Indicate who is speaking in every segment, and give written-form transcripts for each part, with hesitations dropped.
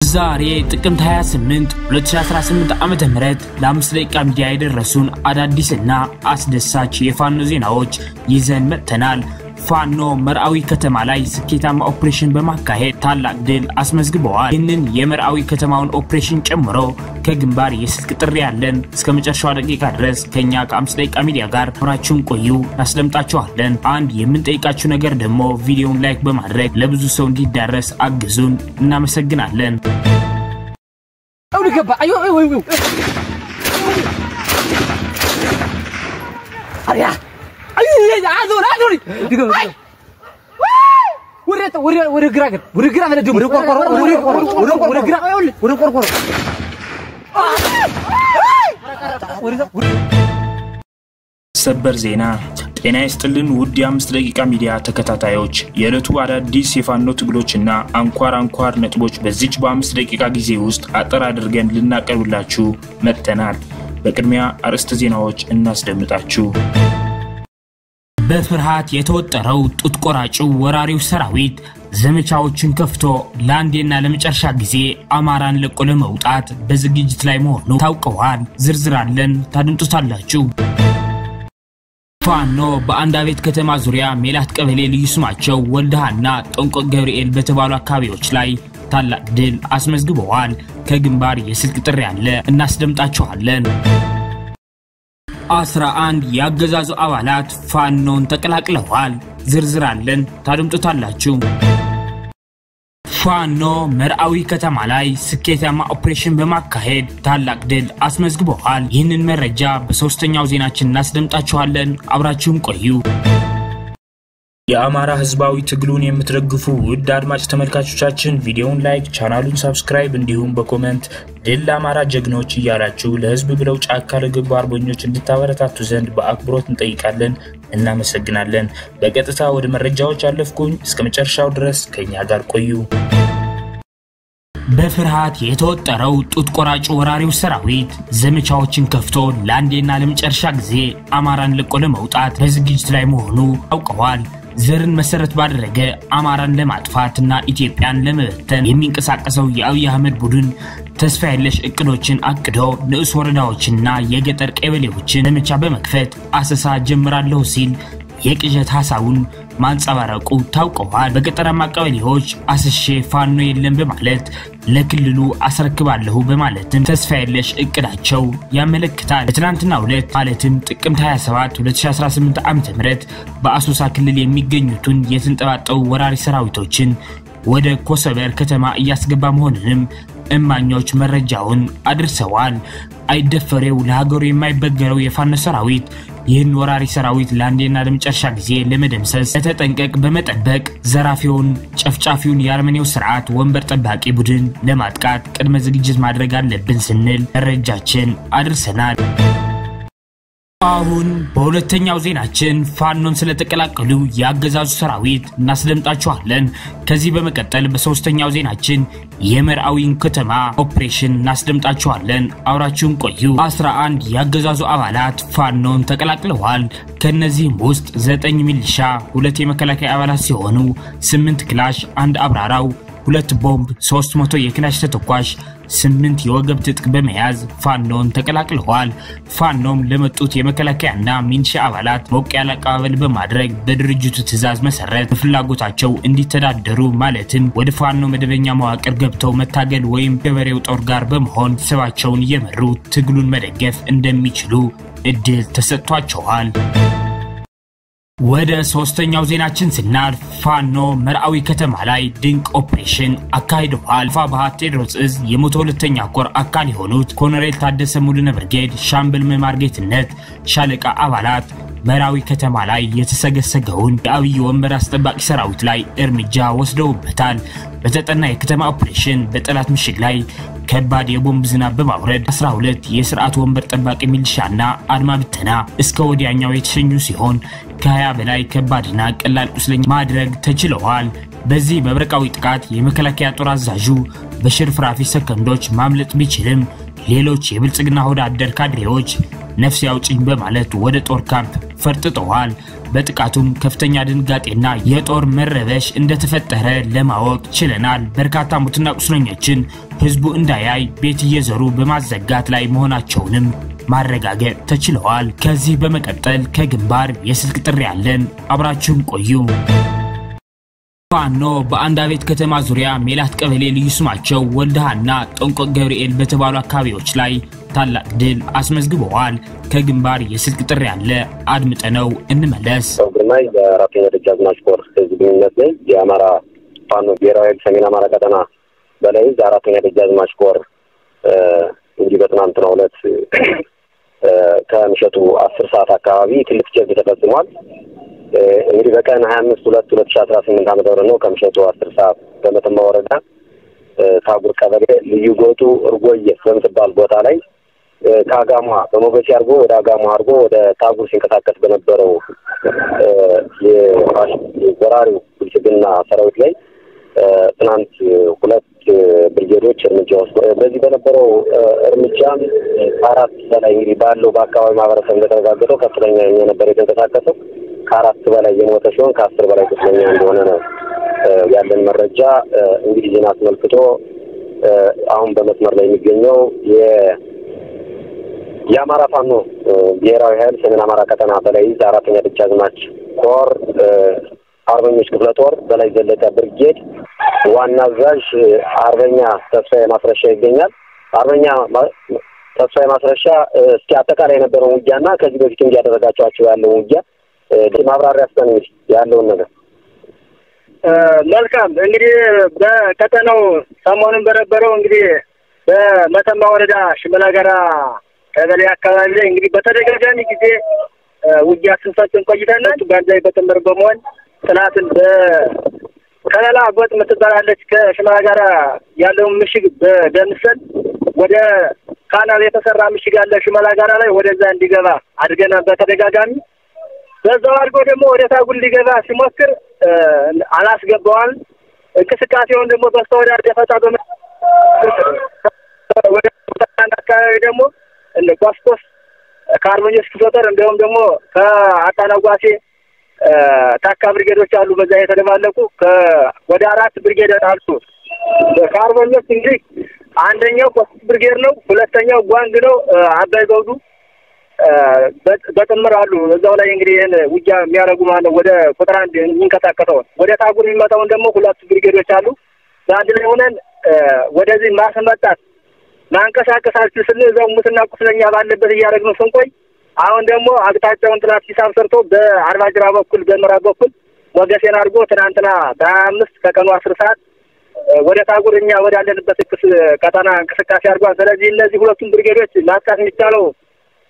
Speaker 1: ዛሬ ጥቅምት 28 2018 ዓመተ ምህረት ለ5 ደቂቃ ሚዲያ የደረሱን አዳዲስና አስደሳች የፋኖ ዜናዎች ይዘን መጥተናል። ፋኖ መርአዊ ከተማ ላይ ስኬታማ ኦፕሬሽን በማካሄድ ታላቅ ድል አስመዝግበዋል። ይህንን የመርአዊ ከተማውን ኦፕሬሽን ጨምሮ ከግንባር የስልክ ጥሪ ያለን እስከ መጨረሻው ደቂቃ ድረስ ከኛ ከ5 ደቂቃ ሚዲያ ጋር አብራችሁን ቆዩ፣ እናስደምጣችኋለን። አንድ የምንጠይቃችሁ ነገር ደግሞ ቪዲዮውን ላይክ በማድረግ ለብዙ ሰው እንዲዳረስ አግዙን። እናመሰግናለን።
Speaker 2: أولي كبا أيوه أيوه أيوه أريا أيوه عذور عذوري وري قراقد وري قراقد وري
Speaker 1: ሰበር ዜና ጤና ይስጥልን ውድ የ5 ደቂቃ ሚዲያ ተከታታዮች የዕለቱ አዳዲስ የፋኖ ትግሎችና አንኳር ነጥቦች በዚች በ5 ደቂቃ ጊዜ ውስጥ አጠር አድርገን ልናቀርብላችሁ መጥተናል። በቅድሚያ አርዕስተ ዜናዎች እናስደምጣችሁ። በፍርሃት የተወጠረው ጡት ቆራጩ ወራሪው ሰራዊት ዘመቻዎችን ከፍቶ ለአንዴና ለመጨረሻ ጊዜ አማራን ለቆ ለመውጣት በዝግጅት ላይ መሆኑ ታውቀዋል። ዝርዝር አለን፣ ታድምጡታላችሁ። ፋኖ በአንዳቤት ከተማ ዙሪያ ሜላት ቀበሌ ልዩ ስማቸው ወልደሃና ጠንቆ ገብርኤል በተባሉ አካባቢዎች ላይ ታላቅ ድል አስመዝግበዋል። ከግንባር የስልክ ጥሪ ያለ እናስደምጣችኋለን። 11 ያገዛዙ አባላት ፋኖን ተቀላቅለዋል። ዝርዝር አለን፣ ታድምጡታላችሁ። ፋኖ መርአዊ ከተማ ላይ ስኬታማ ኦፕሬሽን በማካሄድ ታላቅ ድል አስመዝግበዋል። ይህንን መረጃ በሶስተኛው ዜናችን እናስደምጣችኋለን። አብራችሁን ቆዩ። የአማራ ህዝባዊ ትግሉን የምትደግፉ ውድ አድማጭ ተመልካቾቻችን ቪዲዮውን ላይክ፣ ቻናሉን ሰብስክራይብ እንዲሁም በኮሜንት ድል ለአማራ ጀግኖች እያላችሁ ለህዝብ ብለው ጫካ ለገቡ አርበኞች እንድታበረታቱ ዘንድ በአክብሮት እንጠይቃለን። እናመሰግናለን። በቀጥታ ወደ መረጃዎች አለፍኩኝ። እስከ መጨረሻው ድረስ ከኛ ጋር ቆዩ። በፍርሃት የተወጠረው ጡት ቆራጩ ወራሪው ሰራዊት ዘመቻዎችን ከፍቶ ለአንዴና ለመጨረሻ ጊዜ አማራን ለቆ ለመውጣት በዝግጅት ላይ መሆኑ ታውቀዋል። ዘርን መሰረት ባደረገ አማራን ለማጥፋትና ኢትዮጵያን ለመበተን የሚንቀሳቀሰው የአብይ አህመድ ቡድን ተስፋ የለሽ እቅዶችን አቅዶ ንዑስ ወረዳዎችና የገጠር ቀበሌዎችን ዘመቻ በመክፈት አሰሳ ጀምራለሁ ሲል የቅዠት ሐሳቡን ማንጸባረቁ ታውቀዋል። በገጠራማ ቀበሌዎች አስሼ ፋኖ የለም በማለት ለክልሉ አስረክባለሁ በማለትም ተስፋ የለሽ እቅዳቸው ያመለክታል። በትናንትናው ዕለት ማለትም ጥቅምት 27 2018 ዓ.ም በአሶሳ ክልል የሚገኙትን የተንጠባጠቡ ወራሪ ሰራዊቶችን ወደ ኮሰበር ከተማ እያስገባ መሆኑንም እማኞች መረጃውን አድርሰዋል። አይደፈሬው ለሀገሩ የማይበገረው የፋኖ ሰራዊት ይህን ወራሪ ሰራዊት ለአንዴና ለመጨረሻ ጊዜ ለመደምሰስ ተጠንቀቅ በመጠበቅ ዘራፊውን ጨፍጫፊውን የአርመኒው ስርዓት ወንበር ጠባቂ ቡድን ለማጥቃት ቅድመ ዝግጅት ማድረግ አለብን ስንል መረጃችን አድርሰናል። አሁን በሁለተኛው ዜናችን ፋኖን ስለተቀላቀሉ ያገዛዙ ሰራዊት እናስደምጣችኋለን። ከዚህ በመቀጠል በሶስተኛው ዜናችን የመርአዊን ከተማ ኦፕሬሽን እናስደምጣችኋለን። አብራችሁን ቆዩ። 11 ያገዛዙ አባላት ፋኖን ተቀላቅለዋል። ከነዚህም ውስጥ 9 ሚሊሻ፣ 2 የመከላከያ አባላት ሲሆኑ 8 ክላሽ፣ 1 አብራራው፣ 2 ቦምብ፣ 300 የክላሽ ተተኳሽ፣ 8 የወገብ ትጥቅ በመያዝ ፋኖን ተቀላቅለዋል። ፋኖም ለመጡት የመከላከያና ሚሊሻ አባላት ሞቅ ያለ አቀባበል በማድረግ በድርጅቱ ትዕዛዝ መሰረት በፍላጎታቸው እንዲተዳደሩ ማለትም ወደ ፋኖ መደበኛ መዋቅር ገብተው መታገል ወይም ገበሬው ጦር ጋር በመሆን ስባቸውን እየመሩ ትግሉን መደገፍ እንደሚችሉ እድል ተሰጥቷቸዋል። ወደ ሶስተኛው ዜናችን ስናልፍ ፋኖ መርአዊ ከተማ ላይ ድንቅ ኦፕሬሽን አካሂደዋል። ፋባሃ ቴዎድሮስ እዝ የ102ኛ ኮር አካል የሆኑት ኮሎኔል ታደሰ ሙሉነ ብርጌድ ሻምበል መማርጌትነት ሻለቃ አባላት መርአዊ ከተማ ላይ የተሰገሰገውን የአብይ ወንበር አስጠባቂ ሰራዊት ላይ እርምጃ ወስደውበታል። በተጠና የከተማ ኦፕሬሽን በጠላት ምሽግ ላይ ከባድ የቦምብ ዝናብ በማውረድ 12 የስርዓት ወንበር ጠባቂ ሚሊሻና አድማ ብተና እስከ ወዲያኛው የተሸኙ ሲሆን ከ20 በላይ ከባድና ቀላል ቁስለኛ ማድረግ ተችሏል። በዚህ መብረቃዊ ጥቃት የመከላከያ ጦር አዛዡ በሽርፍራፊ ሰከንዶች ማምለጥ ቢችልም ሌሎች የብልጽግና ወዳደር ካድሬዎች ነፍስ ያውጭኝ በማለት ወደ ጦር ካምፕ ፈርጥጠዋል። በጥቃቱም ከፍተኛ ድንጋጤና የጦር መረበሽ እንደተፈጠረ ለማወቅ ችለናል። በርካታ ሙትና ቁስለኞችን ህዝቡ እንዳያይ ቤት እየዘሩ በማዘጋት ላይ መሆናቸውንም ማረጋገጥ ተችሏል። ከዚህ በመቀጠል ከግንባር የስልክ ጥሪ ያለን አብራችሁን ቆዩ። ፋኖ በአንዳቤት ከተማ ዙሪያ ሜላት ቀበሌ ልዩ ስማቸው ወልደሃና ጠንቆቅ ገብርኤል በተባሉ አካባቢዎች ላይ ታላቅ ድል አስመዝግበዋል። ከግንባር የስልክ ጥሪ ያለ አድምጠነው እንመለስ።
Speaker 3: ግርማይ በአራተኛ ደጃዝማች ኮር ህዝብነት ላይ የአማራ ፋኖ ብሔራዊ ሰሜን አማራ ቀጠና በላይ አራተኛ ደጃዝማች ኮር እንግዲህ በትናንትናው ዕለት ከምሽቱ 10 ሰዓት አካባቢ ትልቅ ጀብድ ተፈጽሟል። እንግዲህ በቀን 25/2/2018 ዓ.ም ነው ከምሽቱ 10 ሰዓት በመተማ ወረዳ ታጉር ቀበሌ ልዩ ጎጡ እርጎዬ በምትባል ቦታ ላይ ከአጋማ በሞገሲ አርጎ ወደ አጋማ አርጎ ወደ ታጉር ሲንቀሳቀስ በነበረው የወራሪው ብልጽግና ሰራዊት ላይ ትናንት ሁለት ብርጌዶች እርምጃ ወስደዋል። በዚህ በነበረው እርምጃ አራት በላይ እንግዲህ ባለው በአካባቢ ማህበረሰብ እንደተረጋገጠው ከፍተኛ የነበረ የተንቀሳቀሰው ከአራት በላይ የሞተ ሲሆን ከ10 በላይ ቁስለኛ እንደሆነ ነው ያለን መረጃ። እንግዲህ ዜና አስመልክቶ አሁን በመስመር ላይ የሚገኘው የአማራ ፋኖ ብሔራዊ ኃይል ሰሜን አማራ ቀጠና በላይ አራተኛ ደጃዝማች ኮር አርበኞች ክፍለ ጦር በላይ ዘለቀ ብርጌድ ዋና አዛዥ አርበኛ ተስፋዬ ማስረሻ ይገኛል። አርበኛ ተስፋዬ ማስረሻ እስኪ አጠቃላይ የነበረው ውጊያና ከዚህ በፊት እንዲያደረጋቸው ያለው ውጊያ ማብራሪያ ያስጠን ያለውን ነገር።
Speaker 4: መልካም እንግዲህ በቀጠናው ሰሞኑን በነበረው እንግዲህ በመተማ ወረዳ ሽመላጋራ ቀበሌ አካባቢ ላይ እንግዲህ በተደጋጋሚ ጊዜ ውጊያ ስንፈጽም ቆይተናል። ጋንጃይ በተመረ በመሆን ጥላትን በከለላ ጎጥ ምትባላለች ከሽመላጋራ ያለውን ምሽግ በደምሰል ወደ ካናል የተሰራ ምሽግ ያለ ሽመላጋራ ላይ ወደዛ እንዲገባ አድርገናል በተደጋጋሚ። በዛው አድርጎ ደግሞ ወደ ታጉል ሊገባ ሲሞክር አላስገባዋል። እንቅስቃሴውን ደግሞ በስተወዳ ደፈጣ ወደ አካባቢ ደግሞ እንደ ቋስቆስ ከአርበኞች ክፍለ ጦር እንደውም ደግሞ ከአጣናጓሴ ታካ ብርጌዶች አሉ። በዛ የተደባለቁ ወደ 4 ብርጌድ አሉ። ከአርበኞች እንግዲህ አንደኛው ቋስቆስ ብርጌድ ነው፣ ሁለተኛው ጓንግ ነው፣ አባይ ዘውዱ በጥምር አሉ። እዛው ላይ እንግዲህ ይሄን ውጊያ የሚያረጉ ማለት ወደ ቁጥር 1 የሚንቀሳቀሰው ወደ ታጉር የሚመጣውን ደግሞ 2 ብርጌዶች አሉ። በአንድ ላይ ሆነን ወደዚህ ማስመጣት ማንቀሳቀሳችሁ ስለ እዛው ሙትና ቁስለኛ ባለበት እያደረግነው ስንቆይ አሁን ደግሞ አቅጣጫውን ጥላት ሂሳብ ሰርቶ በአርባጅራ በኩል በምዕራብ በኩል ወገሴን አድርጎ ትናንትና በ25 ከቀኑ 10 ሰዓት ወደ ታጉርኛ ወደ አለንበት ቀጠና እንቅስቃሴ አድርጓል። ስለዚህ እነዚህ ሁለቱም ብርጌዶች ማጥቃት የሚቻለው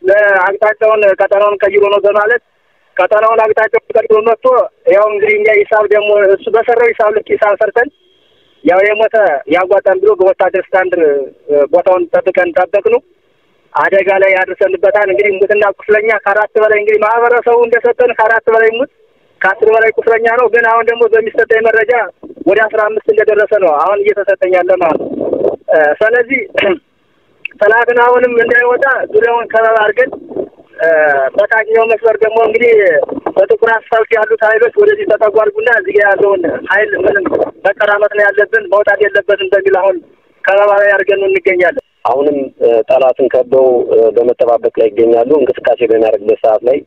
Speaker 4: ለአቅጣጫውን ቀጠናውን ቀይሮ ነው በማለት ቀጠናውን አቅጣጫውን ቀይሮ መጥቶ ያው እንግዲህ እኛ ሂሳብ ደግሞ እሱ በሰራው ሂሳብ ልክ ሂሳብ ሰርተን ያው የሞተ ያጓጣን ብሎ በወታደር ስታንድ ቦታውን ጠበቅነው። አደጋ ላይ ያደረሰንበታል። እንግዲህ ሙትና ቁስለኛ ከ4 በላይ እንግዲህ ማህበረሰቡ እንደሰጠን ከ4 በላይ ሙት ከ10 በላይ ቁስለኛ ነው። ግን አሁን ደግሞ በሚሰጠኝ መረጃ ወደ 15 እንደደረሰ ነው አሁን እየተሰጠኝ ያለ ማለት። ስለዚህ ጠላትን አሁንም እንዳይወጣ ዙሪያውን ከበባ አድርገን በታችኛው መስመር ደግሞ እንግዲህ በጥቁር አስፋልት ያሉት ኃይሎች ወደዚህ ተጠጓልጉና እዚህ ያለውን ኃይል ምንም መቀራመጥ ነው ያለብን፣ መውጣት የለበትም በሚል አሁን ከበባ ላይ አድርገን እንገኛለን።
Speaker 3: አሁንም ጠላትን ከበው በመጠባበቅ ላይ ይገኛሉ። እንቅስቃሴ በሚያደርግበት ሰዓት ላይ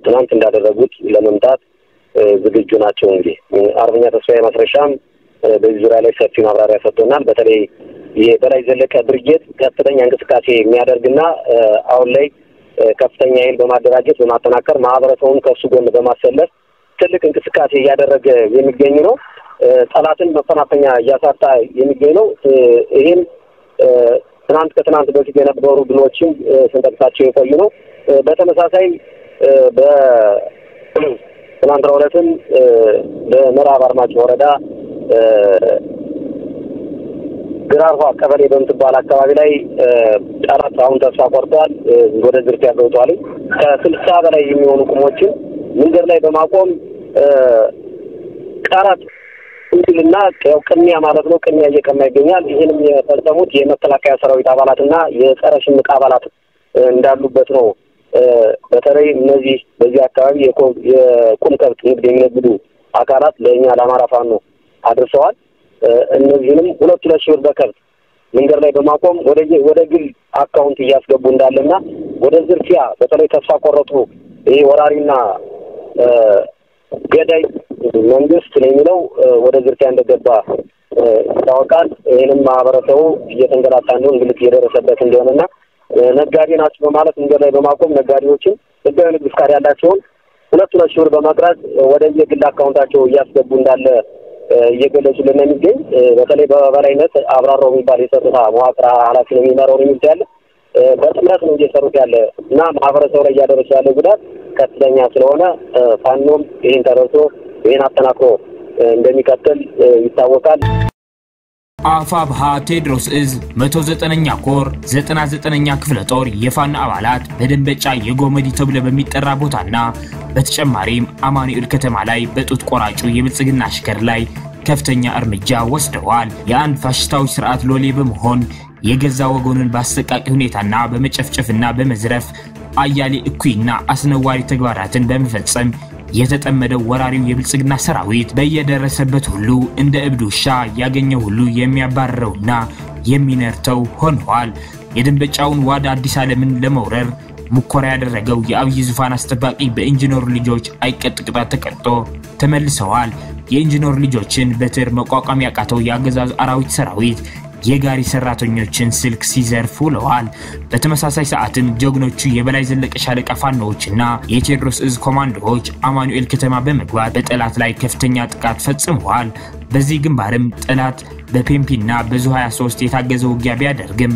Speaker 3: ትናንት እንዳደረጉት ለመምጣት ዝግጁ ናቸው። እንግዲህ አርበኛ ተስፋዬ ማስረሻም በዚህ ዙሪያ ላይ ሰፊ ማብራሪያ ሰጥቶናል። በተለይ የበላይ ዘለቀ ብርጌድ ከፍተኛ እንቅስቃሴ የሚያደርግና አሁን ላይ ከፍተኛ ኃይል በማደራጀት በማጠናከር ማህበረሰቡን ከሱ ጎን በማሰለፍ ትልቅ እንቅስቃሴ እያደረገ የሚገኝ ነው። ጠላትን መፈናፈኛ እያሳጣ የሚገኝ ነው። ይህም ከትናንት በፊት የነበሩ ድሎችን ስንጠቅሳቸው የቆዩ ነው። በተመሳሳይ በትናንትናው ዕለትም በምዕራብ አርማጭሆ ወረዳ ግራርኋ ቀበሌ በምትባል አካባቢ ላይ ጠላት አሁን ተስፋ ቆርጧል። ወደ ዝርፊያ ገብቷል። ከ60 በላይ የሚሆኑ ቁሞችን መንገድ ላይ በማቆም ቀራት እንትና ያው ቅሚያ ማለት ነው ቅሚያ እየቀማ ይገኛል። ይሄንም የፈጸሙት የመከላከያ ሰራዊት አባላትና የጸረ ሽምቅ አባላት እንዳሉበት ነው። በተለይ እነዚህ በዚህ አካባቢ የቁም ከብት ንግድ የሚነግዱ አካላት ለኛ ለአማራ ፋኖ አድርሰዋል። እነዚህንም 2,000 ብር በከብት መንገድ ላይ በማቆም ወደ ግል አካውንት እያስገቡ እንዳለና ወደ ዝርፊያ በተለይ ተስፋ ቆረጡ ይሄ ወራሪና ገዳይ መንግስት ነው የሚለው ወደ ዝርፊያ እንደገባ ታውቃል። ይሄንም ማህበረሰቡ እየተንገላታ ነው እንግሊዝ እየደረሰበት እንደሆነና ነጋዴ ናቸው በማለት መንገድ ላይ በማቆም ነጋዴዎችን ህጋዊ ንግድ ፍቃድ ያላቸውን 2 ሺህ ብር በመቅረጽ ወደ የግል አካውንታቸው እያስገቡ እንዳለ እየገለጹልን ነው የሚገኝ። በተለይ በበላይነት አብራራው የሚባል የጸጥታ መዋቅር ኃላፊ ነው የሚመራው ነው የሚል በጥምረት ነው እየሰሩት ያለ እና ማህበረሰቡ ላይ እያደረሰ ያለው ጉዳት ከፍተኛ ስለሆነ ፋኖም ይሄን ተረድቶ ይሄን አጠናክሮ እንደሚቀጥል ይታወቃል።
Speaker 1: አፋብሃ ቴዎድሮስ እዝ 109ኛ ኮር 99ኛ ክፍለ ጦር የፋኖ አባላት በደንበጫ የጎመዲ ተብሎ በሚጠራ ቦታና በተጨማሪም አማኑኤል ከተማ ላይ በጡት ቆራጩ የብልጽግና አሽከር ላይ ከፍተኛ እርምጃ ወስደዋል። የአንድ ፋሽስታዊ ስርዓት ሎሌ በመሆን የገዛ ወገኑን በአሰቃቂ ሁኔታና በመጨፍጨፍና በመዝረፍ አያሌ እኩይና አስነዋሪ ተግባራትን በመፈጸም የተጠመደው ወራሪው የብልጽግና ሰራዊት በየደረሰበት ሁሉ እንደ እብድ ውሻ ያገኘው ሁሉ የሚያባረረውና የሚነርተው ሆኗል። የደንበጫውን ዋዳ አዲስ ዓለምን ለመውረር ሙከራ ያደረገው የአብይ ዙፋን አስጠባቂ በኢንጂነር ልጆች አይቀጥቅጣት ተቀጥቶ ተመልሰዋል። የኢንጂነር ልጆችን በትር መቋቋም ያቃተው የአገዛዙ አራዊት ሰራዊት የጋሪ ሰራተኞችን ስልክ ሲዘርፉ ውለዋል። በተመሳሳይ ሰዓትም ጀግኖቹ የበላይ ዘለቀ ሻለቃ ፋኖዎችና የቴዎድሮስ እዝ ኮማንዶዎች አማኑኤል ከተማ በመግባት በጠላት ላይ ከፍተኛ ጥቃት ፈጽመዋል። በዚህ ግንባርም ጠላት በፔምፒና በዙ 23 የታገዘ ውጊያ ቢያደርግም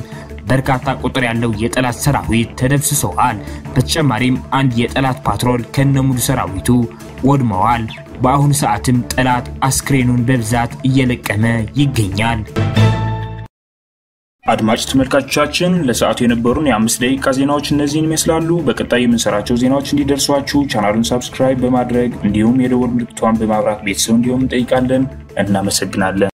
Speaker 1: በርካታ ቁጥር ያለው የጠላት ሰራዊት ተደምስሰዋል። በተጨማሪም አንድ የጠላት ፓትሮል ከነሙሉ ሰራዊቱ ወድመዋል። በአሁኑ ሰዓትም ጠላት አስክሬኑን በብዛት እየለቀመ ይገኛል።
Speaker 5: አድማጭ ተመልካቾቻችን ለሰዓቱ የነበሩን የ5 ደቂቃ ዜናዎች እነዚህን ይመስላሉ። በቀጣይ የምንሰራቸው ዜናዎች እንዲደርሷችሁ ቻናሉን ሰብስክራይብ በማድረግ እንዲሁም የደወል ምልክቷን በማብራት ቤተሰብ እንዲሆኑ እንጠይቃለን። እናመሰግናለን።